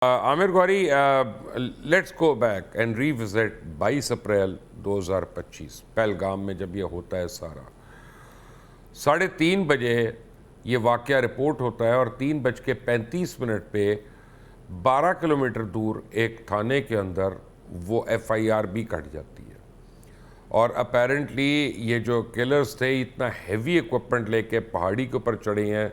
Aamir Gauri, let's go back and revisit 22 अप्रैल 2025 पहलगाम में जब ये होता है सारा 3:30 बजे ये वाकया रिपोर्ट होता है और 3:35 पे 12 किलोमीटर दूर एक थाने के अंदर वो एफआईआर भी कट जाती है। और अपेरेंटली ये जो किलर्स थे इतना हैवी इक्विपमेंट लेके पहाड़ी के ऊपर चढ़े हैं,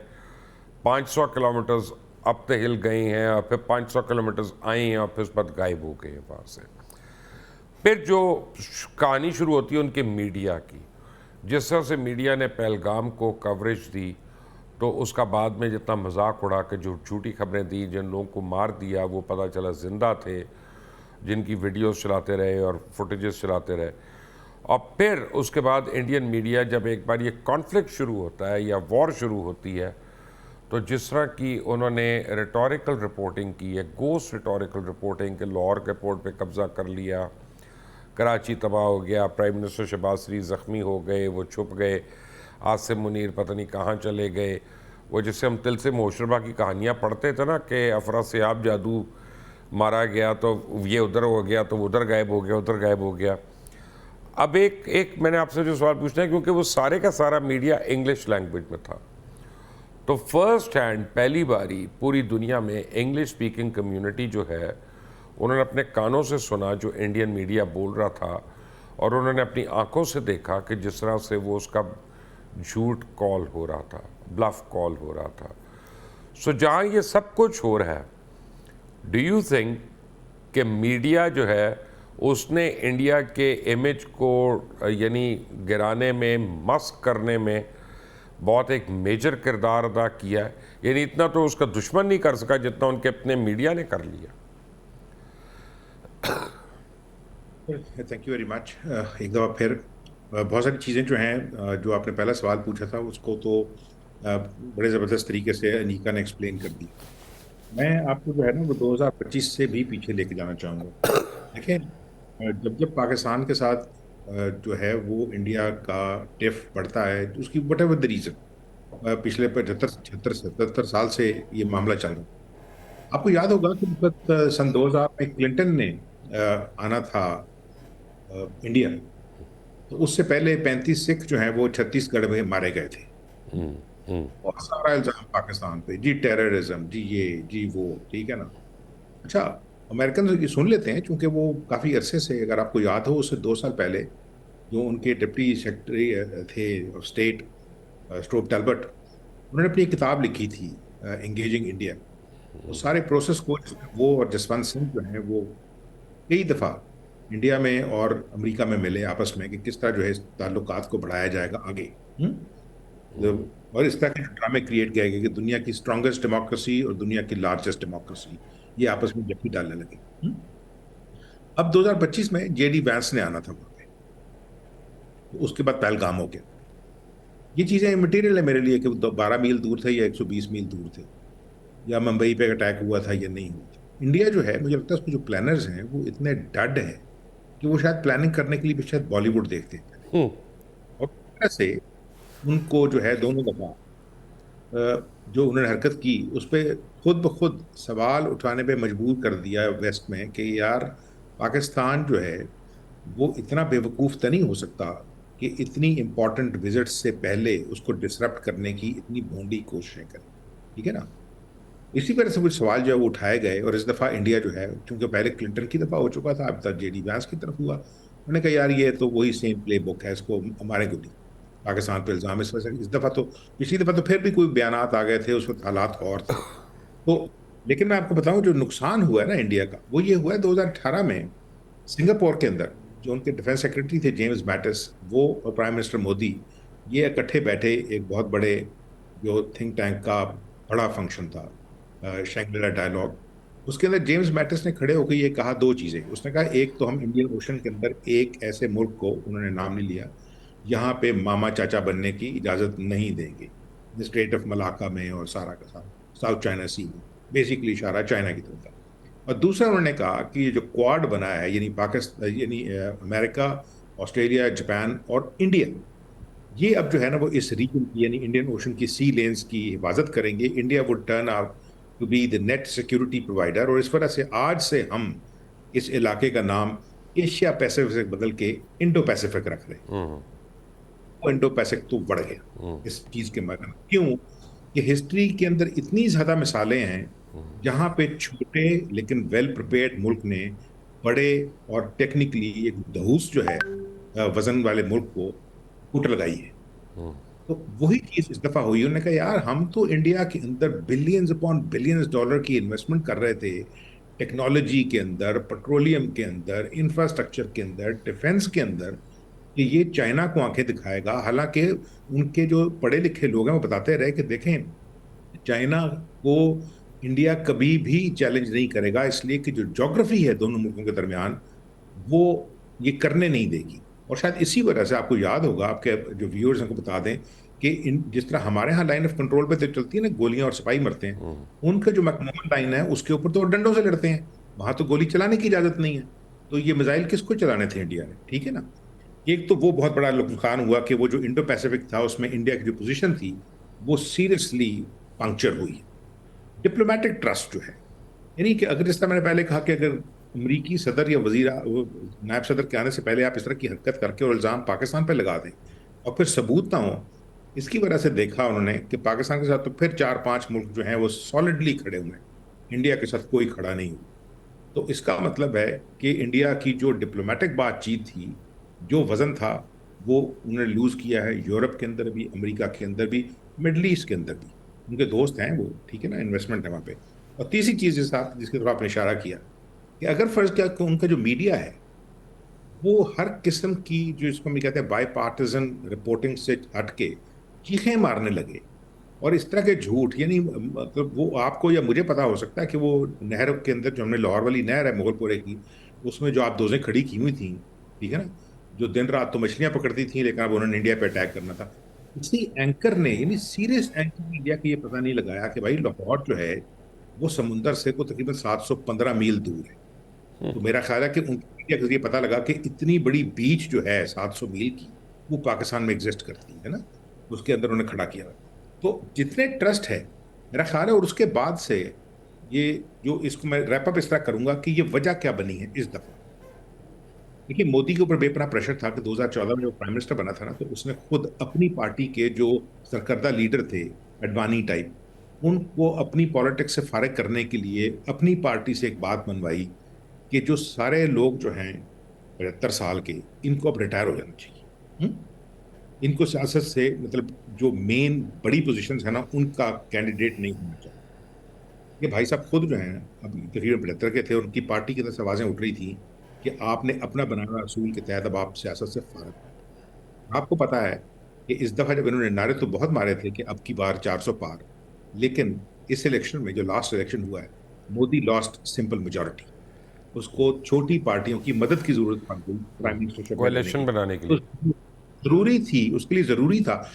500 किलोमीटर्स अप द हिल गए हैं और फिर 500 किलोमीटर्स आए हैं और फिर उस पर गायब हो गए हैं वहाँ से। फिर जो कहानी शुरू होती है उनके मीडिया की, जिस तरह से मीडिया ने पहलगाम को कवरेज दी, तो उसका बाद में जितना मजाक उड़ा के जो झूठी खबरें दी, जिन लोगों को मार दिया वो पता चला जिंदा थे, जिनकी वीडियोस चलाते रहे और फुटेजेस चलाते रहे। और फिर उसके बाद इंडियन मीडिया जब एक बार ये कॉन्फ्लिक्ट शुरू होता है या वॉर शुरू होती है, तो जिस तरह की उन्होंने रिटोरिकल रिपोर्टिंग की है, गोस्ट रिटोरिकल रिपोर्टिंग के लाहौर के पोर्ट पे कब्ज़ा कर लिया, कराची तबाह हो गया, प्राइम मिनिस्टर शहबाज शरीफ ज़ख्मी हो गए, वो छुप गए, आसिम मुनीर पता नहीं कहाँ चले गए, वो जिससे हम तिलसिम होशरबा की कहानियाँ पढ़ते थे ना कि अफरा सियाब जादू मारा गया तो ये उधर हो गया, तो उधर गायब हो गया, उधर गायब हो गया। अब एक मैंने आपसे जो सवाल पूछना है, क्योंकि वो सारे का सारा मीडिया इंग्लिश लैंग्वेज में था, तो फर्स्ट हैंड पहली बारी पूरी दुनिया में इंग्लिश स्पीकिंग कम्युनिटी जो है उन्होंने अपने कानों से सुना जो इंडियन मीडिया बोल रहा था, और उन्होंने अपनी आंखों से देखा कि जिस तरह से वो उसका झूठ कॉल हो रहा था, ब्लफ कॉल हो रहा था। सो जहाँ ये सब कुछ हो रहा है, डू यू थिंक कि मीडिया जो है उसने इंडिया के इमेज को यानी गिराने में, मस्क करने में बहुत एक मेजर किरदार अदा किया है? यानी इतना तो उसका दुश्मन नहीं कर सका जितना उनके अपने मीडिया ने कर लिया। Thank you very much. एक दफ़ा फिर बहुत सारी चीज़ें जो हैं, जो आपने पहला सवाल पूछा था उसको तो बड़े ज़बरदस्त तरीके से अनीका ने एक्सप्लेन कर दी। मैं आपको जो है ना वो 2025 से भी पीछे लेके जाना चाहूँगा। देखें, जब जब पाकिस्तान के साथ जो है वो इंडिया का टिफ बढ़ता है, तो उसकी वट एवर द रीज़न, पिछले 75 76 77 साल से ये मामला चल रहा है। आपको याद होगा कि उस वक्त सन 2000 में क्लिंटन ने आना था इंडिया, तो उससे पहले 35 सिख जो हैं वो छत्तीसगढ़ में मारे गए थे। और सारा इल्जाम पाकिस्तान पे, जी टेररिज्म, जी ये जी वो, ठीक है ना। अच्छा, अमेरिकन ये सुन लेते हैं क्योंकि वो काफ़ी अरसे से, अगर आपको याद हो, उससे 2 साल पहले जो उनके डिप्टी सेक्रेटरी थे स्टेट, स्ट्रोप टैलबर्ट, उन्होंने अपनी एक किताब लिखी थी, एंगेजिंग इंडिया। वो सारे प्रोसेस को वो और जसवंत सिंह जो हैं वो कई दफ़ा इंडिया में और अमेरिका में मिले आपस में कि किस तरह जो है इस ताल्लुकात को बढ़ाया जाएगा आगे। और इस तरह के ड्रामे क्रिएट किए गए कि दुनिया की स्ट्रॉन्गेस्ट डेमोक्रेसी और दुनिया की लार्जेस्ट डेमोक्रेसी ये आपस में जफ्फी डालने लगे। अब 2025 में जेडी वैंस ने आना था वहां पे, तो उसके बाद पहलगाम हो गया। ये चीजें मटेरियल है मेरे लिए कि 12 मील दूर थे या 120 मील दूर थे, या मुंबई पे अटैक हुआ था या नहीं हुआ था। इंडिया जो है, मुझे लगता है उसके जो प्लानर्स हैं वो इतने डड हैं कि वो शायद प्लानिंग करने के लिए भी शायद बॉलीवुड देखते हैं पहले। और इस तरह से उनको जो है दोनों दफा जो उन्होंने हरकत की उस पर खुद ब खुद सवाल उठाने पे मजबूर कर दिया वेस्ट में कि यार, पाकिस्तान जो है वो इतना बेवकूफ़ तो नहीं हो सकता कि इतनी इंपॉर्टेंट विजिट से पहले उसको डिसरप्ट करने की इतनी भोंडी कोशिशें करें। ठीक है ना। इसी वजह से कुछ सवाल जो है वो उठाए गए, और इस दफ़ा इंडिया जो है, क्योंकि पहले क्लिंटन की दफ़ा हो चुका था, अब तक जेडी वैंस की तरफ हुआ, उन्होंने कहा यार ये तो वही सेम प्ले बुक है, इसको हमारे को नहीं, पाकिस्तान पे इल्ज़ाम इस वजह से। इस दफ़ा तो, पिछली दफ़ा तो फिर भी कोई बयानात आ गए थे, उस वक्त हालात और थे तो। लेकिन मैं आपको बताऊं जो नुकसान हुआ है ना इंडिया का, वो ये हुआ है 2018 में सिंगापुर के अंदर, जो उनके डिफेंस सेक्रेटरी थे जेम्स मैटिस, वो और प्राइम मिनिस्टर मोदी, ये इकट्ठे बैठे एक बहुत बड़े जो थिंक टैंक का बड़ा फंक्शन था, शैंग्रीला डायलॉग। उसके अंदर जेम्स मैटिस ने खड़े होकर ये कहा दो चीजें। उसने कहा एक तो हम इंडियन ओशन के अंदर एक ऐसे मुल्क को, उन्होंने नाम नहीं लिया, यहाँ पे मामा चाचा बनने की इजाजत नहीं देंगे, स्ट्रेट ऑफ मलाका में और सारा का सारा साउथ चाइना सी में, बेसिकली इशारा चाइना की तरफ था। और दूसरा उन्होंने कहा कि ये जो क्वाड बना है, यानी पाकिस्तान, यानी अमेरिका, ऑस्ट्रेलिया, जापान और इंडिया, ये अब जो है ना वो इस रीजन की, यानी इंडियन ओशन की सी लेन्स की हिफाजत करेंगे। India would turn our to be the net security provider, और इस वजह से आज से हम इस इलाके का नाम एशिया पैसिफिक बदल के इंडो पैसिफिक रख रहे हैं। वो इंडो पैसिफिक तो बढ़ गया इस चीज के मगर क्यों कि हिस्ट्री के अंदर इतनी ज्यादा मिसालें हैं जहां पे छोटे लेकिन वेल प्रिपेयर्ड मुल्क ने बड़े और टेक्निकली एक धौस जो है वजन वाले मुल्क को कूट लगाई है। तो वही चीज इस दफा हुई, उन्होंने कहा यार हम तो इंडिया के अंदर बिलियंस अपॉन बिलियंस डॉलर की इन्वेस्टमेंट कर रहे थे, टेक्नोलॉजी के अंदर, पेट्रोलियम के अंदर, इंफ्रास्ट्रक्चर के अंदर, डिफेंस के अंदर, कि ये चाइना को आंखें दिखाएगा। हालांकि उनके जो पढ़े लिखे लोग हैं वो बताते रहे कि देखें चाइना को इंडिया कभी भी चैलेंज नहीं करेगा, इसलिए कि जो ज्योग्राफी है दोनों मुल्कों के दरमियान वो ये करने नहीं देगी। और शायद इसी वजह से आपको याद होगा, आपके जो व्यूअर्स हैं को बता दें कि जिस तरह हमारे यहाँ लाइन ऑफ कंट्रोल पे तो चलती है ना, गोलियां और सिपाही मरते हैं, उनका जो मैकमोहन लाइन है उसके ऊपर तो डंडों से लड़ते हैं, वहां तो गोली चलाने की इजाजत नहीं है। तो ये मिसाइल किसको चलाने थे इंडिया ने, ठीक है ना। एक तो वो बहुत बड़ा नुकसान हुआ कि वो जो इंडो पैसिफिक था उसमें इंडिया की जो पोजीशन थी वो सीरियसली पंक्चर हुई। डिप्लोमेटिक ट्रस्ट जो है, यानी कि अगर जिस तरह मैंने पहले कहा कि अगर अमरीकी सदर या वजीर नायब सदर के आने से पहले आप इस तरह की हरकत करके और इल्ज़ाम पाकिस्तान पर लगा दें और फिर सबूत ना हो, इसकी वजह से देखा उन्होंने कि पाकिस्तान के साथ तो फिर 4-5 मुल्क जो हैं वो सॉलिडली खड़े हुए हैं, इंडिया के साथ कोई खड़ा नहीं हुआ। तो इसका मतलब है कि इंडिया की जो डिप्लोमेटिक बातचीत थी, जो वजन था, वो उन्होंने लूज किया है, यूरोप के अंदर भी, अमेरिका के अंदर भी, मिडल ईस्ट के अंदर भी। उनके दोस्त हैं वो, ठीक है ना, इन्वेस्टमेंट है वहाँ पे। और तीसरी चीज़ इस साथ जिसकी तरफ आपने इशारा किया कि अगर फर्ज किया कि उनका जो मीडिया है वो हर किस्म की जो इसको हम कहते हैं बाई पार्टिजन रिपोर्टिंग से हट के चीखें मारने लगे और इस तरह के झूठ, यानी मतलब वो आपको या मुझे पता हो सकता है कि वो नहर के अंदर जो हमने लाहौर वाली नहर है मुगलपुरे की, उसमें जो आप दोजें खड़ी की हुई थी, ठीक है ना, जो दिन रात तो मछलियां पकड़ती थी लेकिन अब उन्होंने इंडिया पे अटैक करना था। किसी एंकर ने, यानी सीरियस एंकर ने इंडिया को ये पता नहीं लगाया कि भाई लाहौर जो है वो समुंदर से को तकरीबन 715 मील दूर है। तो मेरा ख्याल है कि उनकी मीडिया को ये पता लगा कि इतनी बड़ी बीच जो है 700 मील की, वो पाकिस्तान में एग्जिस्ट करती है ना, उसके अंदर उन्होंने खड़ा किया। तो जितने ट्रस्ट है मेरा ख्याल है, और उसके बाद से ये जो इसको मैं रैप अप इस तरह करूंगा कि ये वजह क्या बनी है इस दफा। देखिए मोदी के ऊपर बेपनाह प्रेशर था कि 2014 में जब प्राइम मिनिस्टर बना था ना, तो उसने खुद अपनी पार्टी के जो सरकर्दा लीडर थे, अडवाणी टाइप, उनको अपनी पॉलिटिक्स से फारिग करने के लिए अपनी पार्टी से एक बात मनवाई कि जो सारे लोग जो हैं 75 साल के, इनको अब रिटायर हो जाना चाहिए। इनको सियासत से मतलब जो मेन बड़ी पोजीशंस है ना उनका कैंडिडेट नहीं होना चाहिए। ये भाई साहब खुद जो हैं अभी तकरीबन 75 के थे, उनकी पार्टी की तरफ से आवाजें उठ रही थी कि आपने अपना बनाया हुआ असूल के तहत अब आप सियासत से फारग हैं। आपको पता है कि इस दफा जब इन्होंने नारे तो बहुत मारे थे कि अब की बार 400 पार, लेकिन इस इलेक्शन में जो लास्ट इलेक्शन हुआ है, मोदी लॉस्ट सिंपल मेजोरिटी। उसको छोटी पार्टियों की मदद की जरूरत पड़ गई प्राइम मिनिस्टरशिप में लेने कोalition की। बनाने के तो लिए। जरूरी थी, उसके लिए जरूरी था